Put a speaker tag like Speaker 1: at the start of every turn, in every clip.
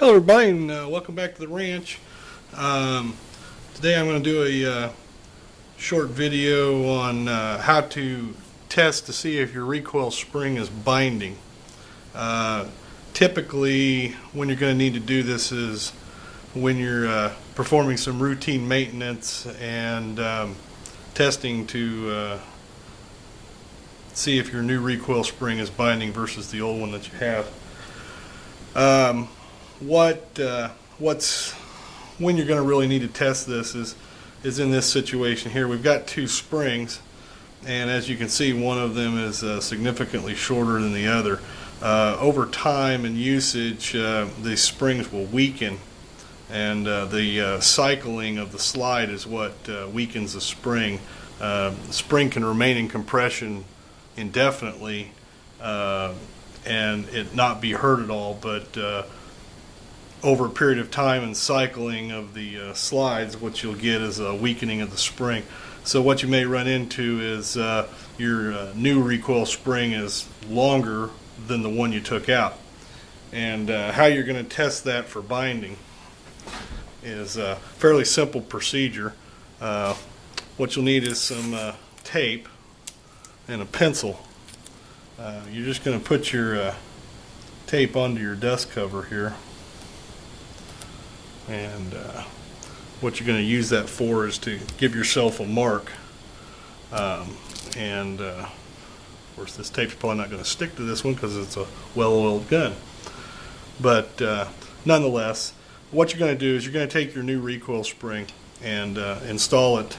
Speaker 1: Hello everybody, and welcome back to the ranch. Today I'm going to do a short video on how to test to see if your recoil spring is binding. Typically when you're going to need to do this is when you're performing some routine maintenance and testing to see if your new recoil spring is binding versus the old one that you have. When you're going to really need to test this is in this situation here. We've got two springs, and as you can see, one of them is significantly shorter than the other. Over time and usage, the springs will weaken, and the cycling of the slide is what weakens the spring. The spring can remain in compression indefinitely and it not be hurt at all, but over a period of time and cycling of the slides, what you'll get is a weakening of the spring. So what you may run into is your new recoil spring is longer than the one you took out. And how you're going to test that for binding is a fairly simple procedure. What you'll need is some tape and a pencil. You're just going to put your tape onto your dust cover here, and what you're going to use that for is to give yourself a mark. Of course, this tape's probably not going to stick to this one because it's a well-oiled gun, but nonetheless, what you're going to do is you're going to take your new recoil spring and install it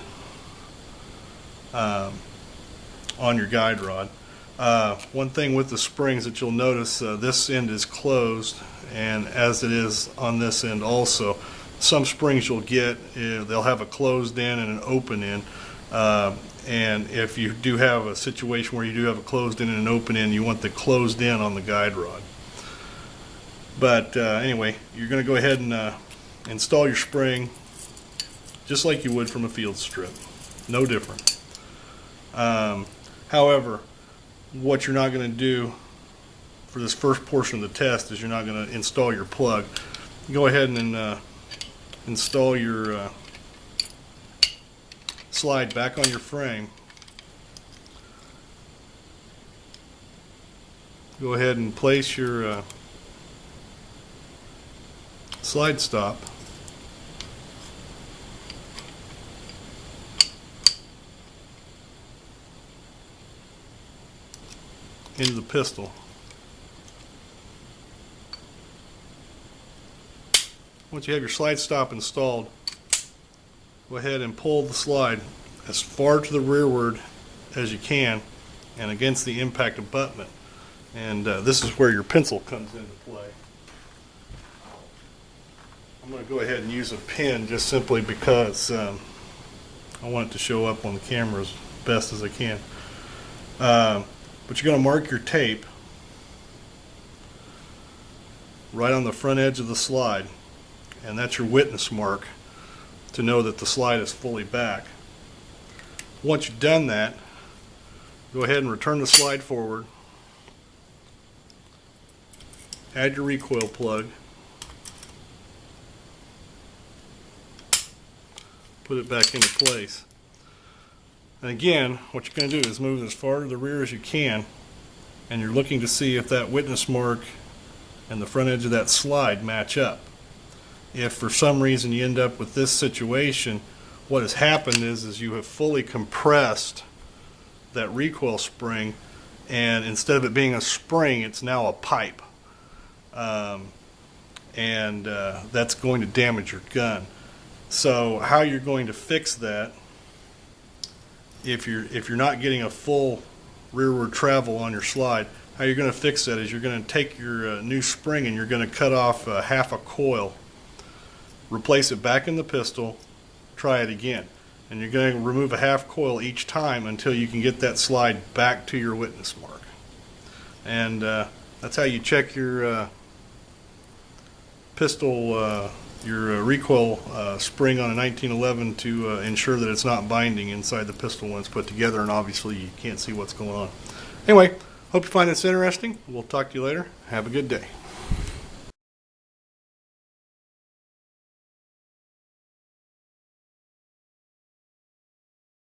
Speaker 1: on your guide rod. One thing with the springs that you'll notice, this end is closed, and as it is on this end also. Some springs you'll get, they'll have a closed end and an open end, and if you do have a situation where you do have a closed end and an open end, you want the closed end on the guide rod. But anyway, you're going to go ahead and install your spring just like you would from a field strip, no different. However, what you're not going to do for this first portion of the test is you're not going to install your plug. Go ahead and install your slide back on your frame. Go ahead and place your slide stop into the pistol. Once you have your slide stop installed, go ahead and pull the slide as far to the rearward as you can and against the impact abutment. And this is where your pencil comes into play. I'm going to go ahead and use a pen just simply because I want it to show up on the camera as best as I can. But you're going to mark your tape right on the front edge of the slide, and that's your witness mark to know that the slide is fully back. Once you've done that, go ahead and return the slide forward, add your recoil plug, put it back into place. And again, what you're going to do is move as far to the rear as you can, and you're looking to see if that witness mark and the front edge of that slide match up. If for some reason you end up with this situation, what has happened is you have fully compressed that recoil spring, and instead of it being a spring, it's now a pipe. That's going to damage your gun. So how you're going to fix that, if you're not getting a full rearward travel on your slide, how you're going to fix that is you're going to take your new spring and you're going to cut off half a coil, replace it back in the pistol, try it again, and you're going to remove a half coil each time until you can get that slide back to your witness mark. And that's how you check your pistol, your recoil spring on a 1911 to ensure that it's not binding inside the pistol when it's put together, and obviously you can't see what's going on. Anyway, hope you find this interesting. We'll talk to you later. Have a good day.